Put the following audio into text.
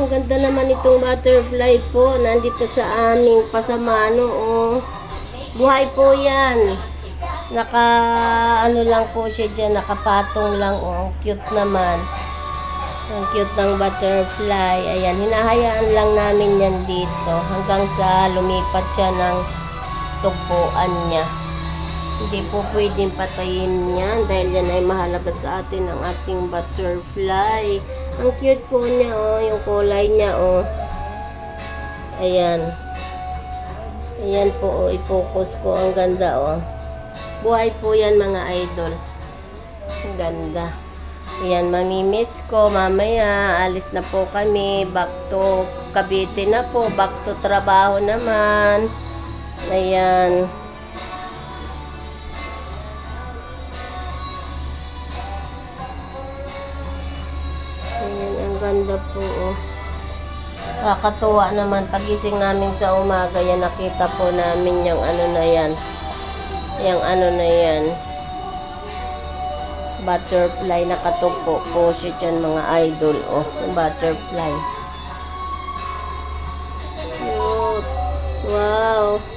Ang ganda naman itong butterfly po. Nandito sa aming pasamano. Oh. Buhay po yan. Naka, ano lang po siya dyan. Nakapatong lang. Oh. Cute naman. Ang cute ng butterfly. Ayan, hinahayaan lang namin yan dito. Hanggang sa lumipat siya ng tugpuan niya. Hindi po pwedeng patayin yan. Dahil yan ay mahalaga sa atin ang ating butterfly. Ang cute po niya, oh. Yung kulay niya, oh. Ayan. Ayan po, oh. I-focus ko. Ang ganda, oh. Buhay po yan, mga idol. Ang ganda. Ayan, mamimiss ko. Mamaya, alis na po kami. Back to Cavite na po. Back to trabaho naman. Ayan. Ayan, ang ganda po, oh. Kakatuwa naman. Pagising namin sa umaga, yan, nakita po namin yung ano na yan. Yung ano na yan. Butterfly, nakatugpo po siya dyan, mga idol, oh. Yung butterfly. Cute. Wow.